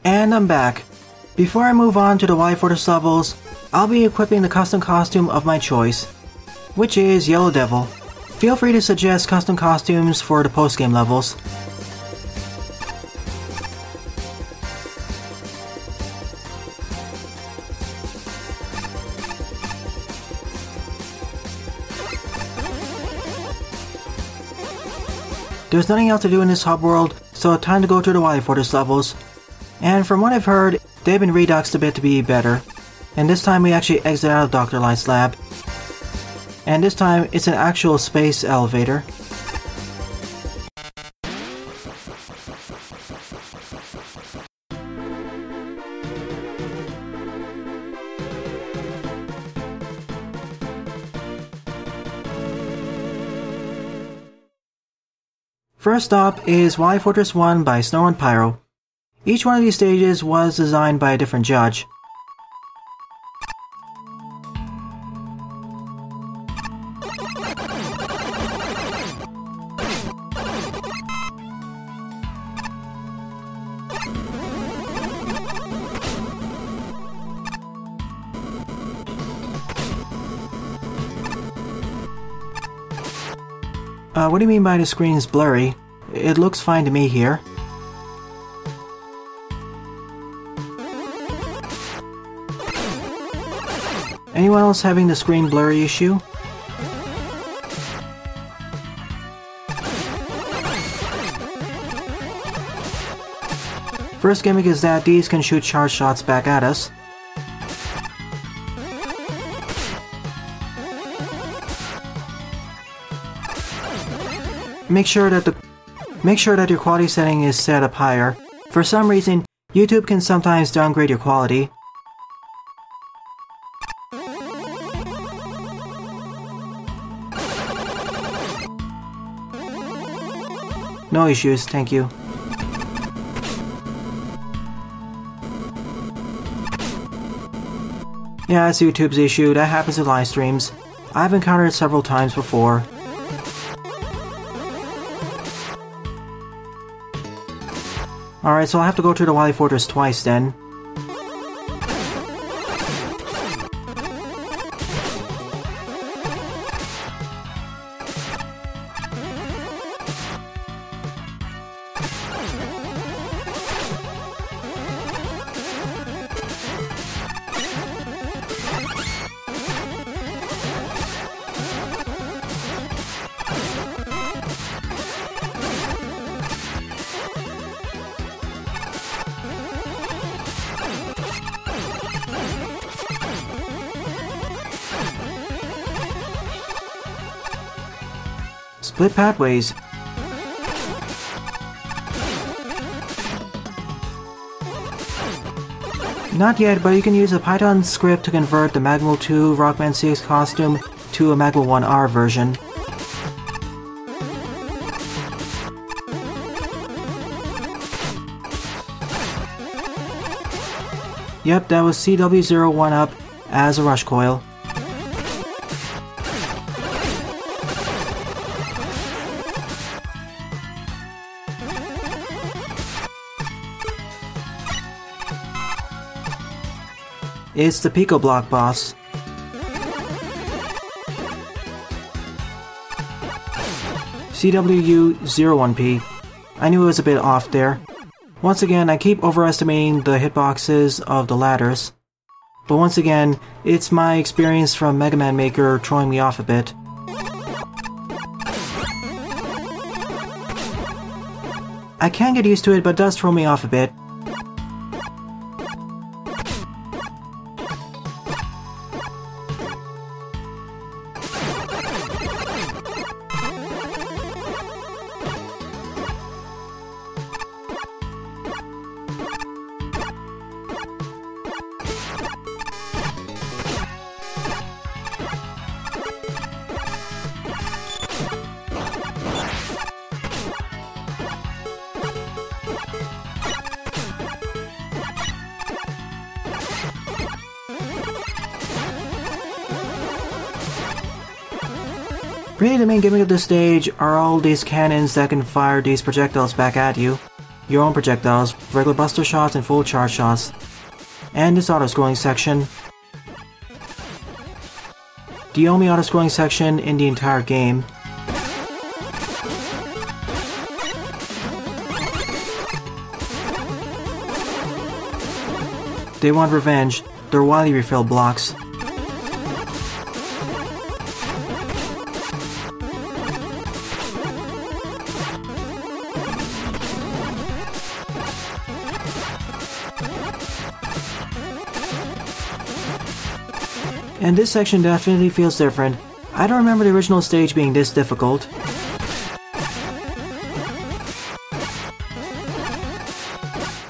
And I'm back. Before I move on to the Wily Fortress levels, I'll be equipping the custom costume of my choice, which is Yellow Devil. Feel free to suggest custom costumes for the post-game levels. There's nothing else to do in this hub world, so time to go to the Wily Fortress levels. And from what I've heard, they've been reduxed a bit to be better. And this time we actually exit out of Dr. Light's lab. And this time it's an actual space elevator. First up is Wily Fortress 1 by SnoruntPyro. Each one of these stages was designed by a different judge. What do you mean by the screen's blurry? It looks fine to me here. Anyone else having the screen blurry issue? First gimmick is that these can shoot charge shots back at us. Make sure that your quality setting is set up higher. For some reason, YouTube can sometimes downgrade your quality. No issues, thank you. Yeah, it's YouTube's issue. That happens with live streams. I've encountered it several times before. Alright, so I'll have to go to the Wily Fortress twice then. Split pathways. Not yet, but you can use a Python script to convert the MaGMML2 Rockman CX costume to a MaGMML1R version. Yep, that was CW01 up as a rush coil. It's the Pico Block boss. CWU01P. I knew it was a bit off there. Once again, I keep overestimating the hitboxes of the ladders. But once again, it's my experience from Mega Man Maker throwing me off a bit. I can get used to it, but it does throw me off a bit. Really, the main gimmick of this stage are all these cannons that can fire these projectiles back at you. your own projectiles, regular buster shots, and full charge shots. And this auto-scrolling section. The only auto-scrolling section in the entire game. They want revenge. They're Wily refill blocks. And this section definitely feels different. I don't remember the original stage being this difficult.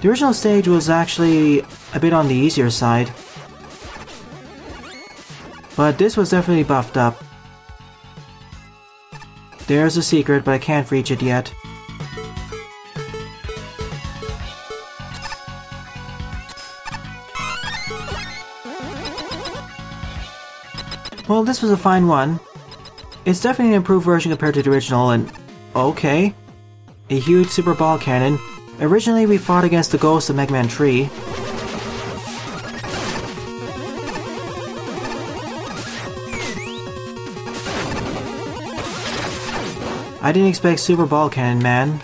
The original stage was actually a bit on the easier side. But this was definitely buffed up. There's a secret, but I can't reach it yet. Well, this was a fine one. It's definitely an improved version compared to the original, and okay. A huge super ball cannon. Originally we fought against the ghost of Mega Man 3. I didn't expect super ball cannon, man.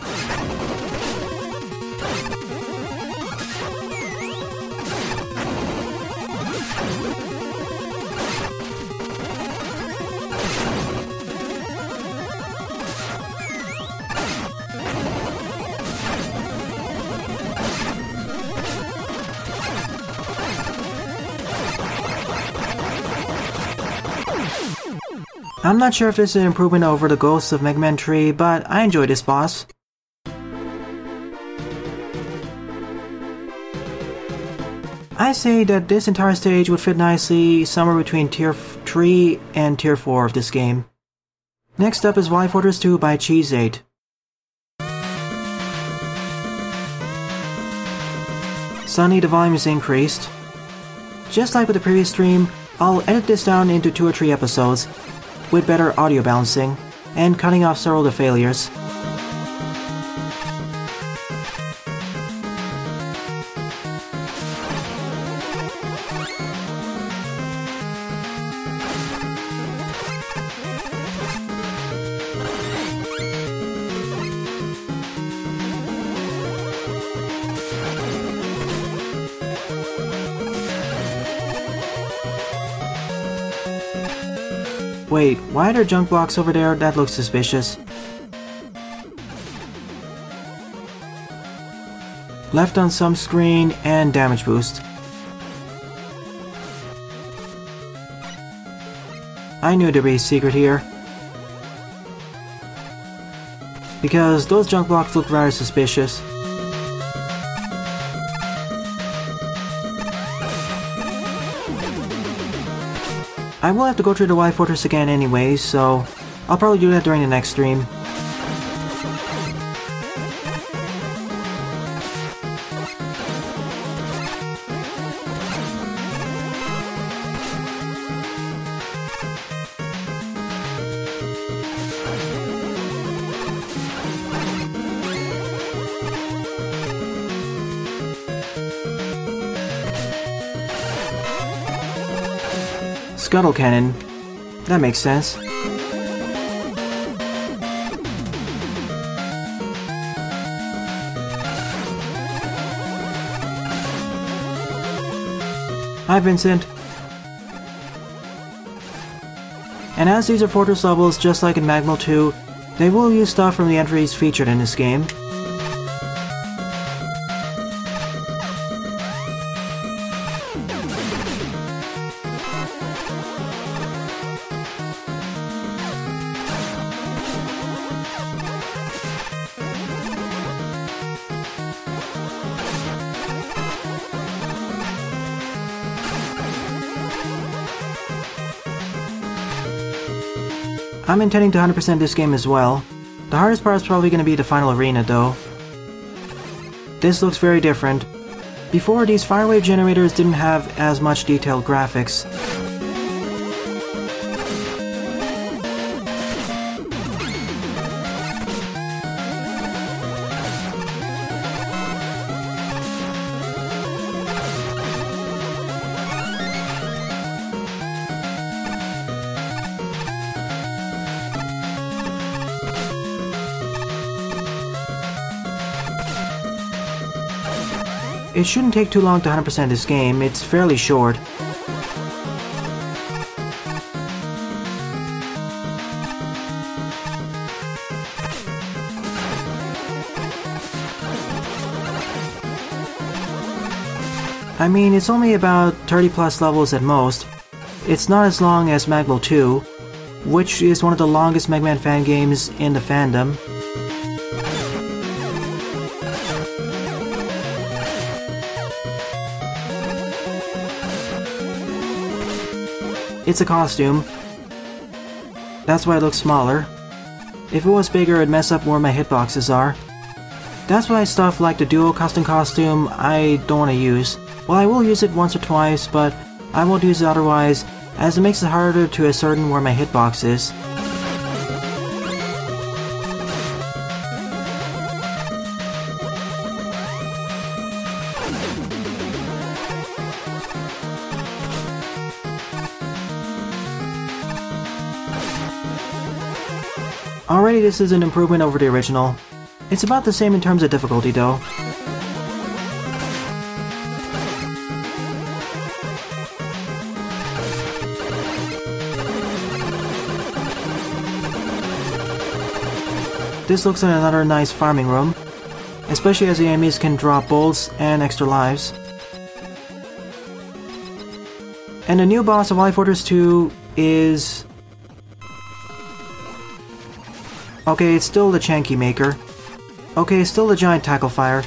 I'm not sure if this is an improvement over the Ghosts of Mega Man 3, but I enjoy this boss. I say that this entire stage would fit nicely somewhere between Tier 3 and Tier 4 of this game. Next up is Wily Fortress 2 by Chute. Suddenly the volume is increased. Just like with the previous stream, I'll edit this down into 2 or 3 episodes, with better audio balancing, and cutting off several of the failures. Wait, why are there junk blocks over there? That looks suspicious. Left on some screen and damage boost. I knew there'd be a secret here. Because those junk blocks look rather suspicious. I will have to go through the Wily Fortress again anyway, so I'll probably do that during the next stream. Scuttle Cannon. That makes sense. Hi, Vincent. And as these are fortress levels, just like in MaGMML 2, they will use stuff from the entries featured in this game. I'm intending to 100% this game as well. The hardest part is probably going to be the final arena though. This looks very different. Before, these firewave generators didn't have as much detailed graphics. It shouldn't take too long to 100% this game, it's fairly short. I mean, it's only about 30 plus levels at most. It's not as long as MaGMML 2, which is one of the longest Mega Man fan games in the fandom. It's a costume. That's why it looks smaller. If it was bigger, it'd mess up where my hitboxes are. That's why stuff like the dual custom costume I don't want to use. Well, I will use it once or twice, but I won't use it otherwise, as it makes it harder to ascertain where my hitbox is. Already this is an improvement over the original. It's about the same in terms of difficulty though. This looks like another nice farming room, especially as the enemies can drop bolts and extra lives. And the new boss of Wily Fortress 2 is... okay, it's still the Chanky Maker. Okay, it's still the giant tackle fire.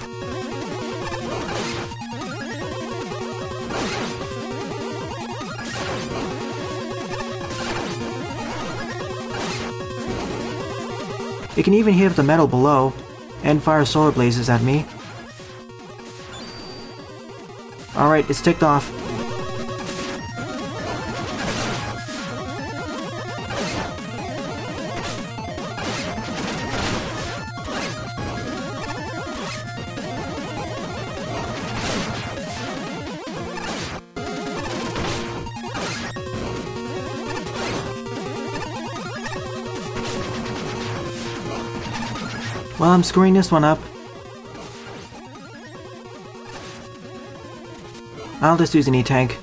It can even hit the metal below, and fire solar blazes at me. Alright, it's ticked off. Well, I'm screwing this one up. I'll just use an E-tank.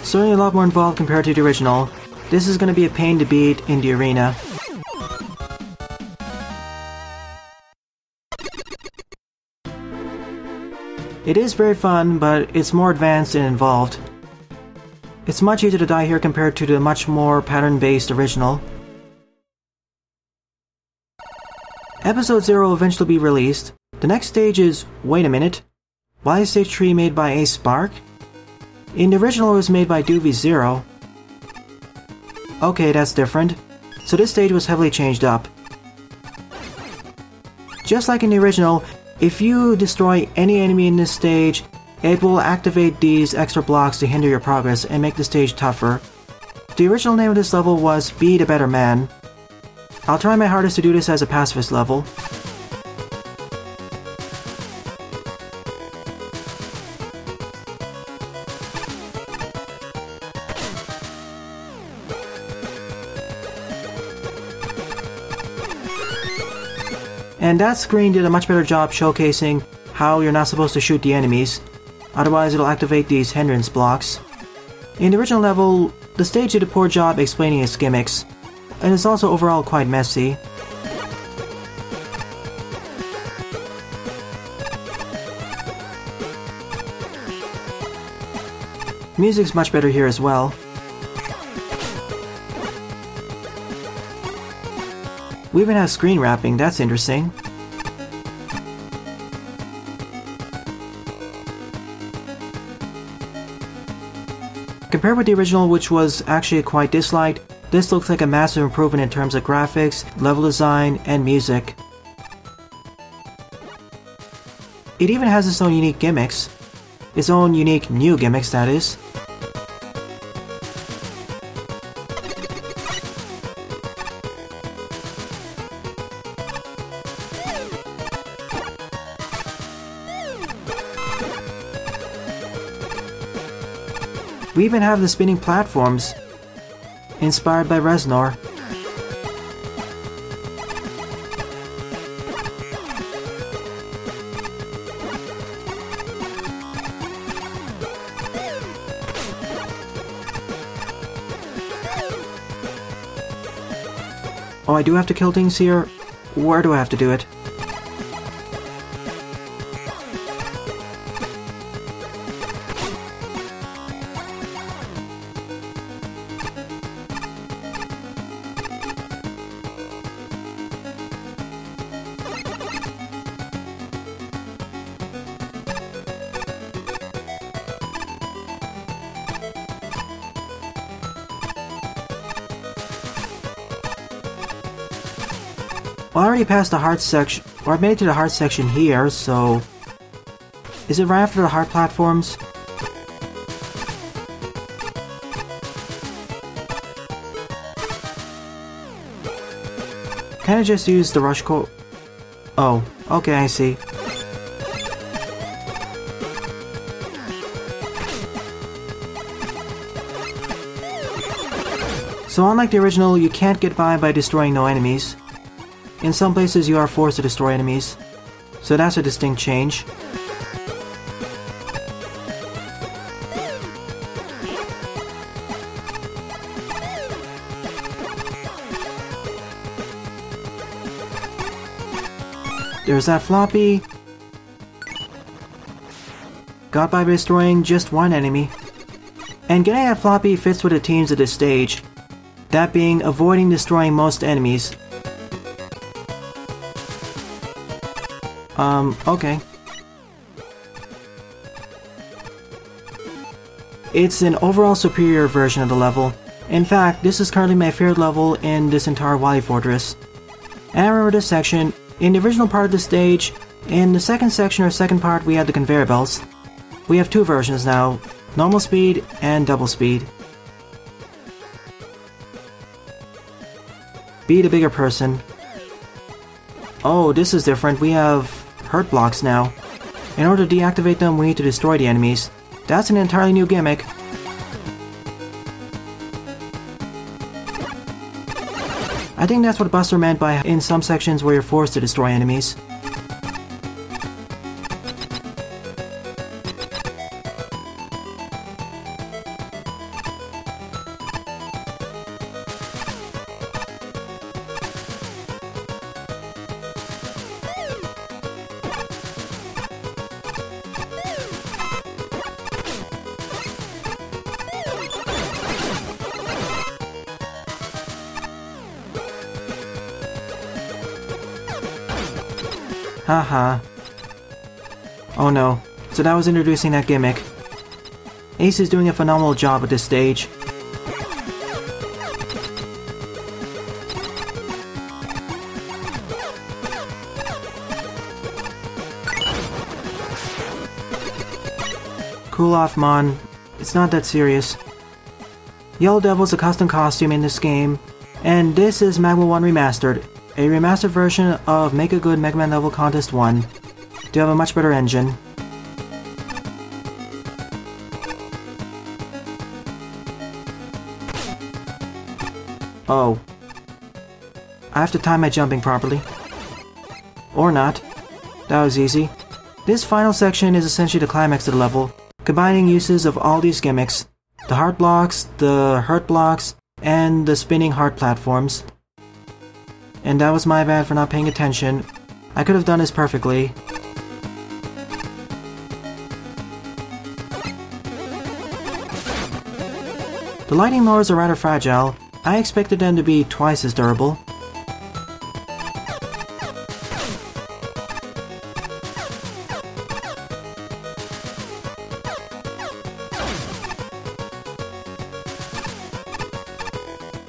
Certainly a lot more involved compared to the original. This is going to be a pain to beat in the arena. It is very fun, but it's more advanced and involved. It's much easier to die here compared to the much more pattern-based original. Episode 0 will eventually be released. The next stage is... wait a minute. Why is stage 3 made by ACESpark? In the original it was made by Doovie0. Okay, that's different. So this stage was heavily changed up. Just like in the original, if you destroy any enemy in this stage, it will activate these extra blocks to hinder your progress and make the stage tougher. The original name of this level was Be the Better Man. I'll try my hardest to do this as a pacifist level. And that screen did a much better job showcasing how you're not supposed to shoot the enemies, otherwise it'll activate these hindrance blocks. In the original level, the stage did a poor job explaining its gimmicks, and it's also overall quite messy. Music's much better here as well. We even have screen wrapping, that's interesting. Compared with the original, which was actually quite disliked, this looks like a massive improvement in terms of graphics, level design, and music. It even has its own unique gimmicks. Its own unique new gimmicks, that is. We even have the spinning platforms, inspired by Reznor. Oh, I do have to kill things here? Where do I have to do it? Well, I already passed the heart section, or I made it to the heart section here, so... Is it right after the heart platforms? Can I just use the rush code? Oh, okay, I see. So unlike the original, you can't get by destroying no enemies. In some places you are forced to destroy enemies, so that's a distinct change. There's that floppy. Got by destroying just one enemy. And getting that floppy fits with the themes of this stage, that being avoiding destroying most enemies. Okay. It's an overall superior version of the level. In fact, this is currently my favorite level in this entire Wily Fortress. And I remember this section, in the original part of the stage, in the second section or second part we had the conveyor belts. We have two versions now, normal speed and double speed. Be the bigger person. Oh, this is different, we have hurt blocks now. In order to deactivate them, we need to destroy the enemies. That's an entirely new gimmick. I think that's what Buster meant by in some sections where you're forced to destroy enemies. Haha. Oh no, so that was introducing that gimmick. Ace is doing a phenomenal job at this stage. Cool off, Mon. It's not that serious. Yellow Devil's a custom costume in this game, and this is MaGMML1 Remastered, a remastered version of Make a Good Mega Man Level Contest 1. To have a much better engine. Oh. I have to time my jumping properly. Or not. That was easy. This final section is essentially the climax of the level, combining uses of all these gimmicks. The heart blocks, the hurt blocks, and the spinning heart platforms. And that was my bad for not paying attention. I could have done this perfectly. The lightning lures are rather fragile. I expected them to be twice as durable.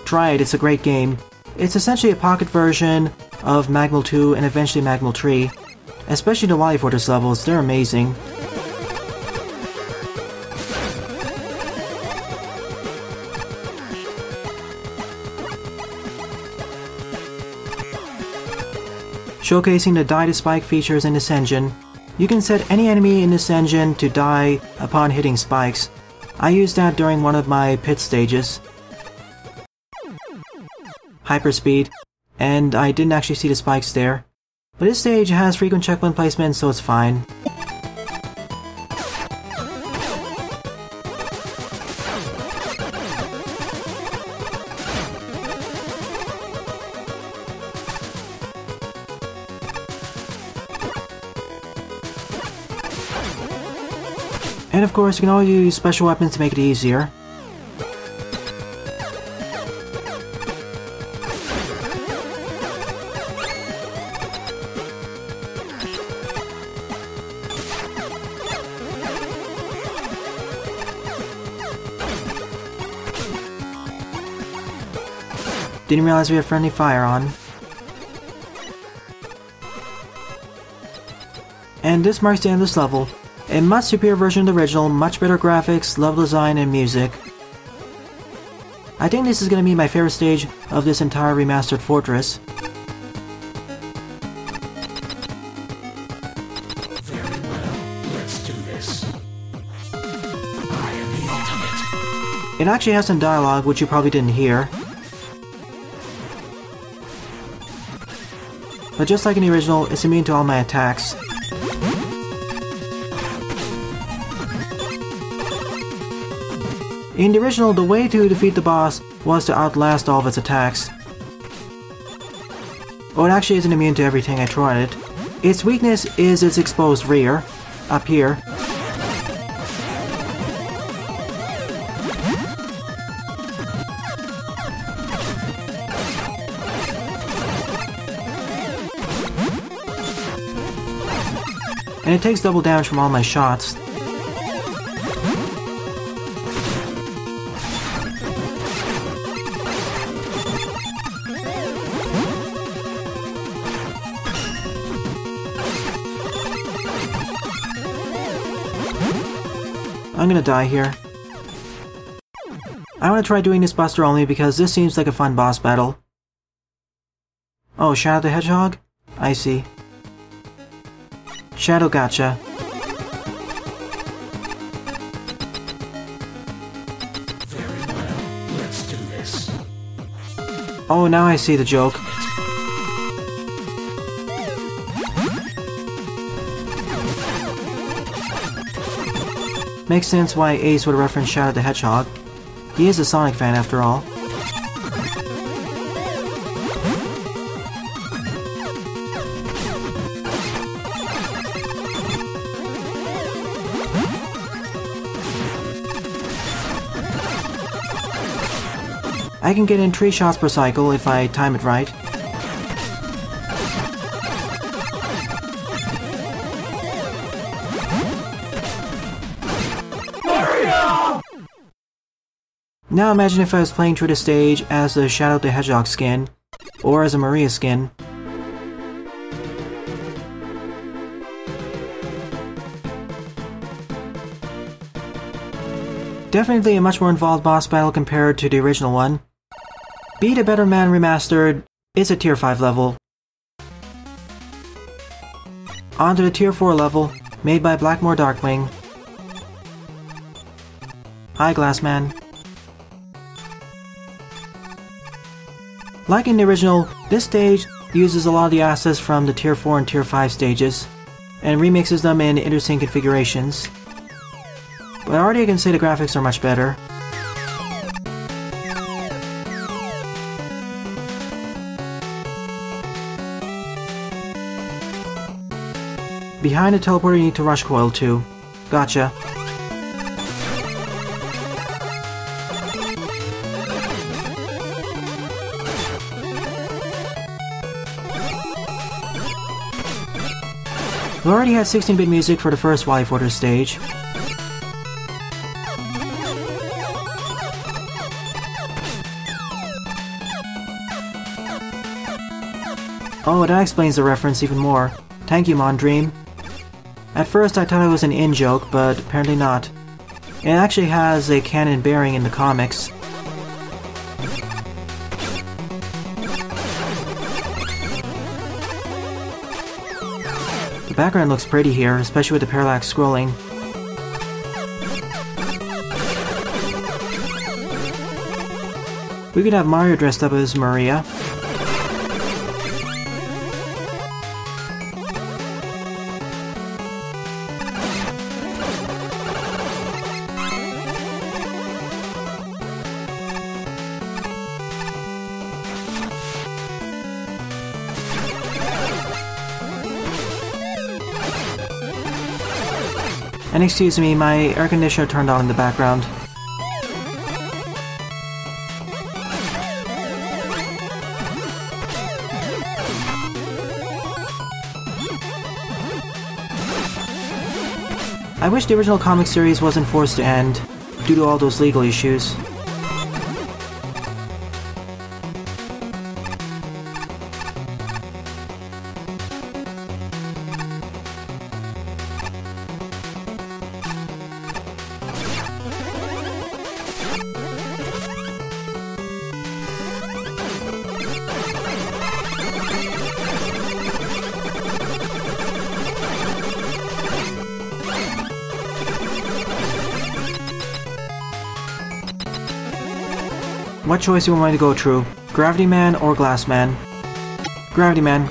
Try it, it's a great game. It's essentially a pocket version of MaGMML 2 and eventually MaGMML 3. Especially the Wily Fortress levels, they're amazing. Showcasing the die to spike features in this engine. You can set any enemy in this engine to die upon hitting spikes. I used that during one of my pit stages. Hyperspeed, and I didn't actually see the spikes there. But this stage has frequent checkpoint placement, so it's fine. And of course, you can always use special weapons to make it easier. Didn't realize we have friendly fire on. And this marks the end of this level. A much superior version of the original, much better graphics, level design, and music. I think this is going to be my favorite stage of this entire remastered fortress. Very well, let's do this. I am the ultimate. It actually has some dialogue, which you probably didn't hear. But just like in the original, it's immune to all my attacks. In the original, the way to defeat the boss was to outlast all of its attacks. Oh, it actually isn't immune to everything I throw at it. Its weakness is its exposed rear, up here. And it takes double damage from all my shots. I'm gonna die here. I want to try doing this buster only because this seems like a fun boss battle. Oh, Shadow the Hedgehog? I see. Shadow gotcha. Very well, let's do this. Oh, now I see the joke. Makes sense why Ace would reference Shadow the Hedgehog. He is a Sonic fan after all. I can get in 3 shots per cycle if I time it right. Now imagine if I was playing through the stage as a Shadow the Hedgehog skin, or as a Maria skin. Definitely a much more involved boss battle compared to the original one. Beat a Better Man Remastered is a tier 5 level. On to the tier 4 level, made by Blackmore Darkwing. Hi, Glassman. Like in the original, this stage uses a lot of the assets from the tier 4 and tier 5 stages, and remixes them in interesting configurations. But already I can say the graphics are much better. Behind the teleporter you need to rush coil to. Gotcha. We already had 16-bit music for the first Wily Fortress stage. Oh, that explains the reference even more. Thank you, Mondream. At first I thought it was an in-joke, but apparently not. It actually has a canon bearing in the comics. The background looks pretty here, especially with the parallax scrolling. We could have Mario dressed up as Maria. And excuse me, my air conditioner turned on in the background. I wish the original comic series wasn't forced to end, due to all those legal issues. What choice do you want me to go through? Gravity Man or Glass Man? Gravity Man.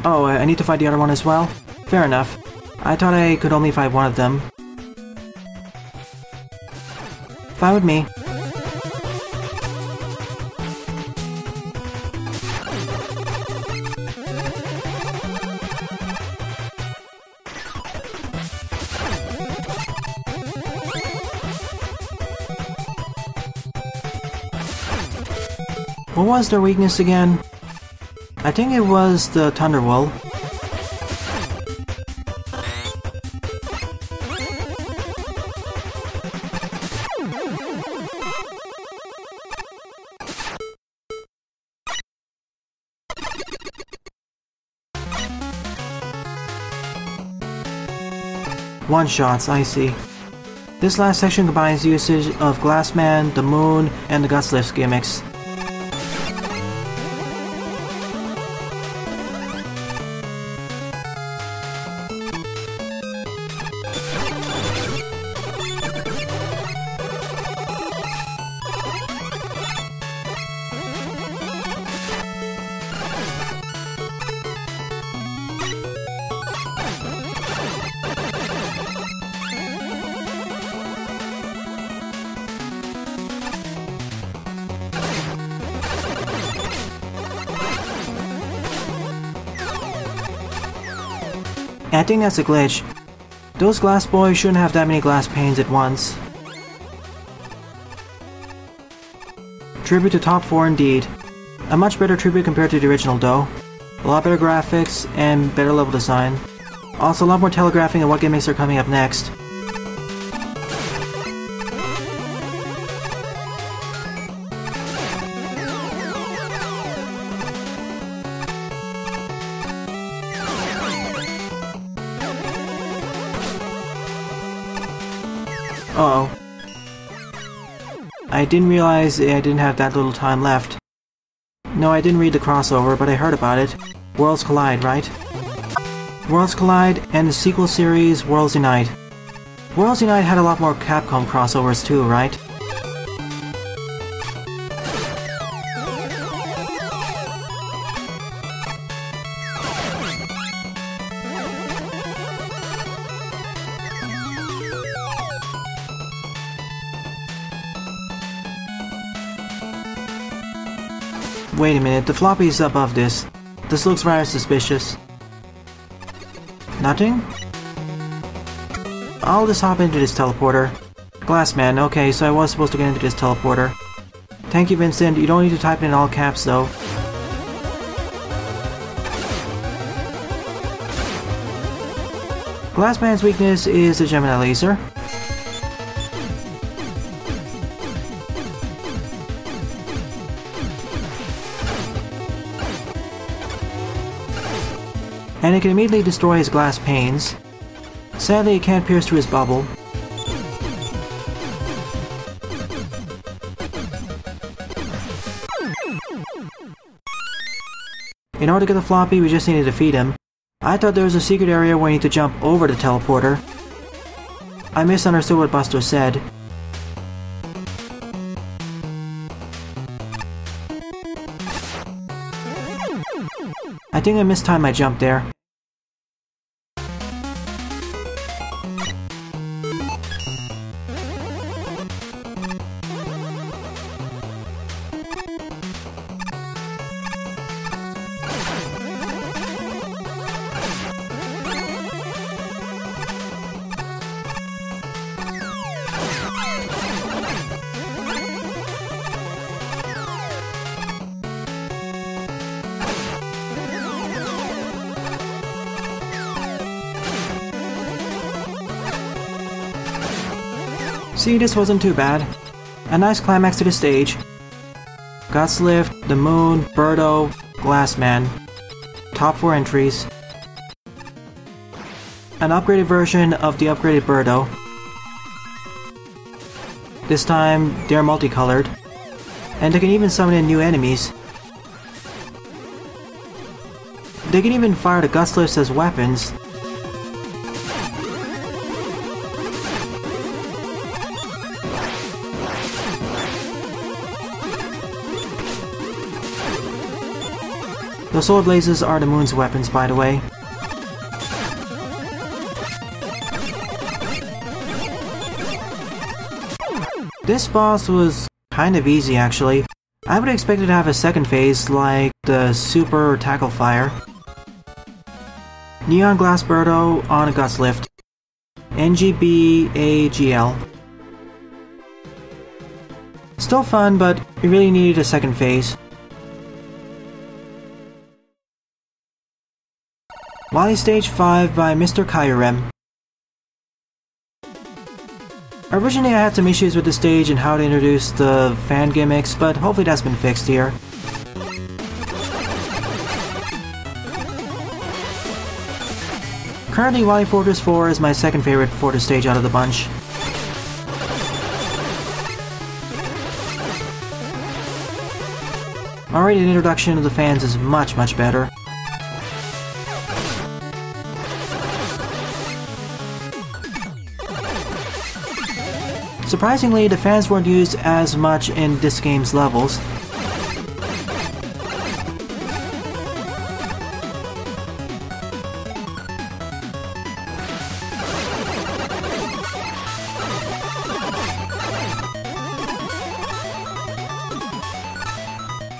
Oh, I need to fight the other one as well? Fair enough. I thought I could only fight one of them. Fine with me. What was their weakness again? I think it was the Thunderwool. One-shots, I see. This last section combines usage of Glassman, the Moon, and the Gutslift gimmicks. I think that's a glitch. Those glass boys shouldn't have that many glass panes at once. Tribute to top 4 indeed. A much better tribute compared to the original though. A lot better graphics and better level design. Also a lot more telegraphing of what gimmicks are coming up next. Uh-oh. I didn't realize I didn't have that little time left. No, I didn't read the crossover, but I heard about it. Worlds Collide, right? Worlds Collide and the sequel series, Worlds Unite. Worlds Unite had a lot more Capcom crossovers too, right? Wait a minute, the floppy is above this. This looks rather suspicious. Nothing? I'll just hop into this teleporter. Glassman, okay, so I was supposed to get into this teleporter. Thank you, Vincent. You don't need to type it in all caps, though. Glassman's weakness is the Gemini laser. And it can immediately destroy his glass panes. Sadly, it can't pierce through his bubble. In order to get the floppy, we just need to defeat him. I thought there was a secret area where you need to jump over the teleporter. I misunderstood what Buster said. I think I mistimed my jump there. See, this wasn't too bad. A nice climax to the stage. Guts Lift, the Moon, Birdo, Glassman. Top 4 entries. An upgraded version of the upgraded Birdo. This time, they're multicolored. And they can even summon in new enemies. They can even fire the Guts Lifts as weapons. The sword lasers are the Moon's weapons, by the way. This boss was kind of easy, actually. I would expect it to have a second phase, like the Super Tackle Fire. Neon Glass Birdo on a Guts Lift. NGBAGL. Still fun, but it really needed a second phase. Wily Stage 5 by MrKyurem. Originally I had some issues with the stage and how to introduce the fan gimmicks, but hopefully that's been fixed here. Currently Wily Fortress 4 is my second favorite Fortress stage out of the bunch. Already the introduction of the fans is much better. Surprisingly, the fans weren't used as much in this game's levels.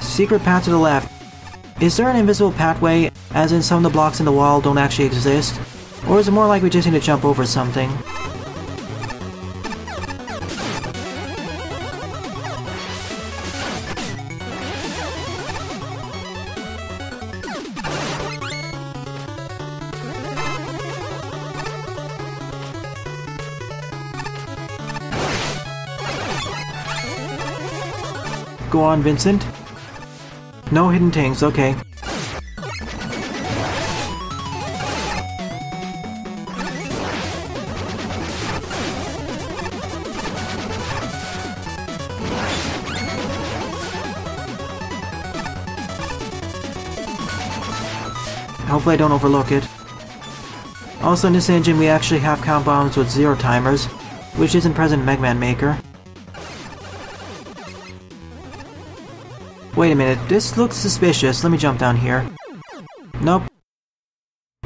Secret path to the left. Is there an invisible pathway, as in some of the blocks in the wall don't actually exist? Or is it more like we just need to jump over something? Go on, Vincent. No hidden things, okay. Hopefully I don't overlook it. Also in this engine we actually have count bombs with 0 timers, which isn't present in Mega Man Maker. Wait a minute, this looks suspicious. Let me jump down here. Nope.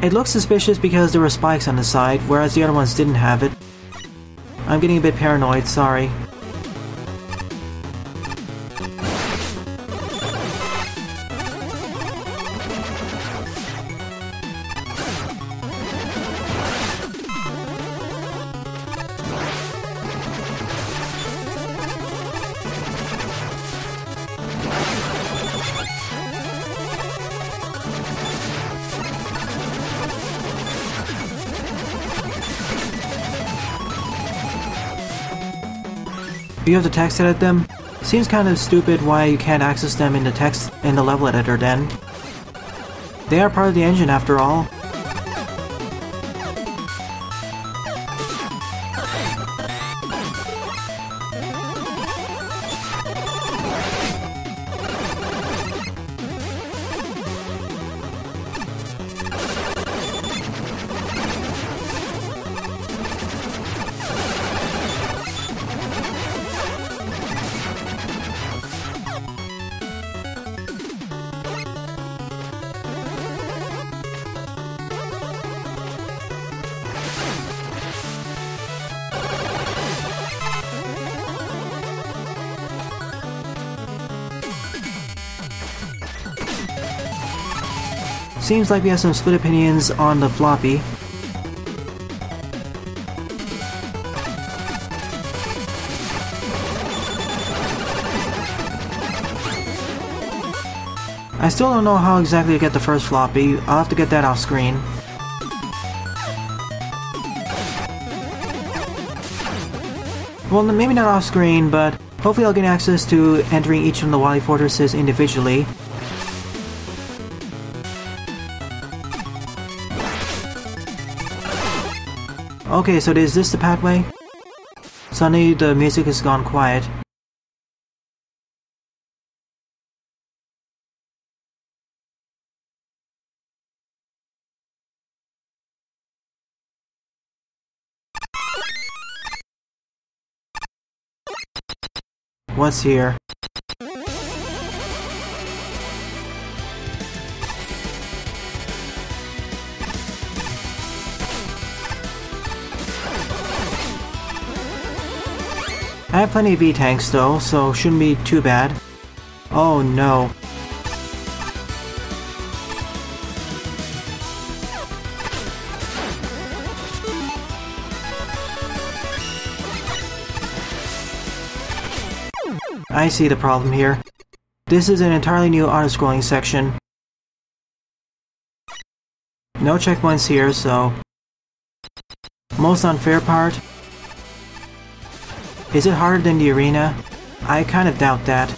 It looks suspicious because there were spikes on the side, whereas the other ones didn't have it. I'm getting a bit paranoid, sorry. Do you have the text edit them? Seems kind of stupid why you can't access them in the text in the level editor then. They are part of the engine after all. Seems like we have some split opinions on the floppy. I still don't know how exactly to get the first floppy. I'll have to get that off screen. Well, maybe not off screen, but hopefully I'll get access to entering each of the Wily Fortresses individually. Okay, so is this the pathway? Suddenly the music has gone quiet. What's here? I have plenty of V-tanks though, so shouldn't be too bad. Oh no. I see the problem here. This is an entirely new auto-scrolling section. No checkpoints here, so... Most unfair part? Is it harder than the arena? I kind of doubt that.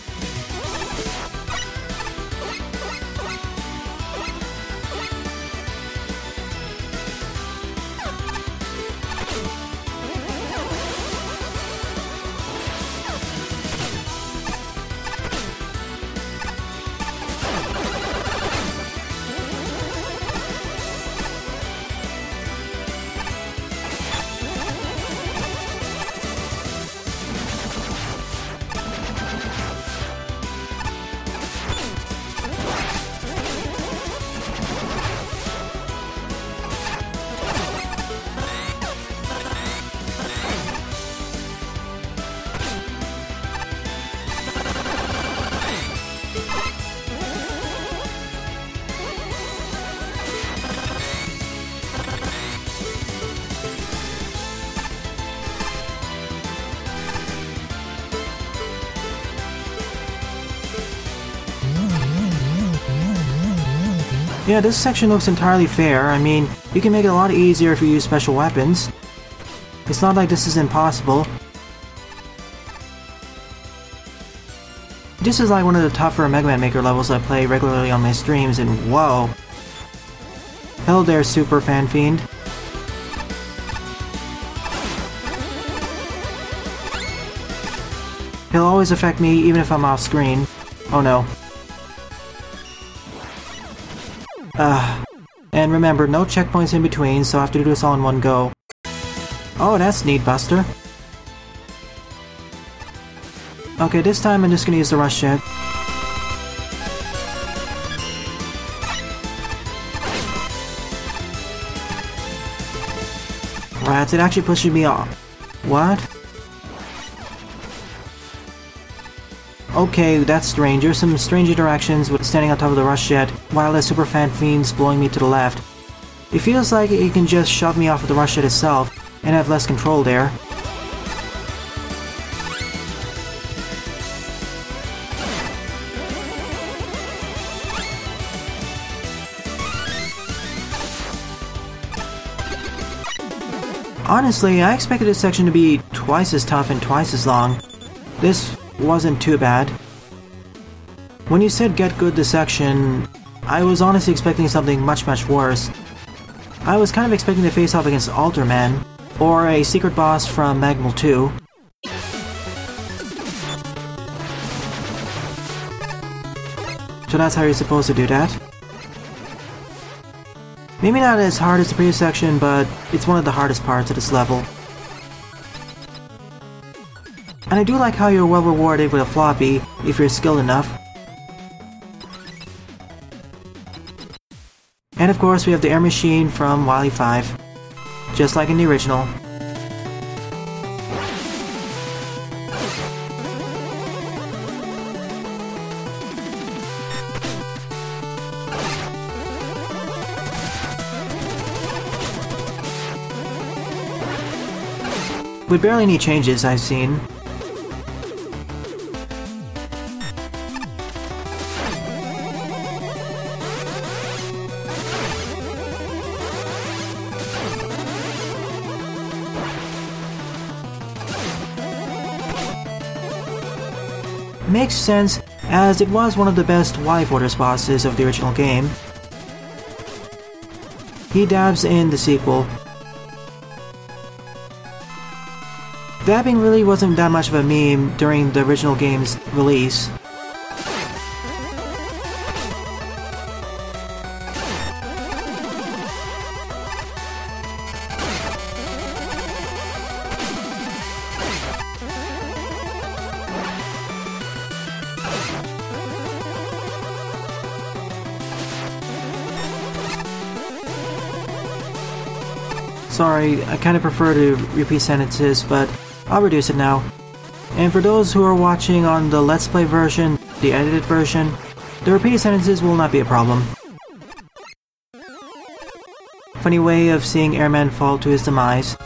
Yeah, this section looks entirely fair. I mean, you can make it a lot easier if you use special weapons. It's not like this is impossible. This is like one of the tougher Mega Man Maker levels I play regularly on my streams, and whoa! Hello there, Super Fan Fiend. He'll always affect me even if I'm off screen. Oh no. And remember, no checkpoints in between, so I have to do this all in one go. Oh, that's neat, Buster. Okay, this time I'm just gonna use the rush jet. Rats, it actually pushes me off. What? Okay, that's strange. There's some strange interactions with standing on top of the rush jet while the Super Fan Fiend's blowing me to the left. It feels like it can just shove me off of the rush jet itself and have less control there. Honestly, I expected this section to be twice as tough and twice as long. This wasn't too bad. When you said get good this section, I was honestly expecting something much worse. I was kind of expecting to face off against Alterman, or a secret boss from MaGMML 2. So that's how you're supposed to do that. Maybe not as hard as the previous section, but it's one of the hardest parts of this level. And I do like how you're well rewarded with a floppy, if you're skilled enough. And of course we have the air machine from Wily 5, just like in the original. with barely any changes I've seen. Makes sense, as it was one of the best Wily Fortress bosses of the original game. He dabs in the sequel. Dabbing really wasn't that much of a meme during the original game's release. Sorry, I kinda prefer to repeat sentences, but I'll reduce it now. And for those who are watching on the Let's Play version, the edited version, the repeated sentences will not be a problem. Funny way of seeing Airman fall to his demise.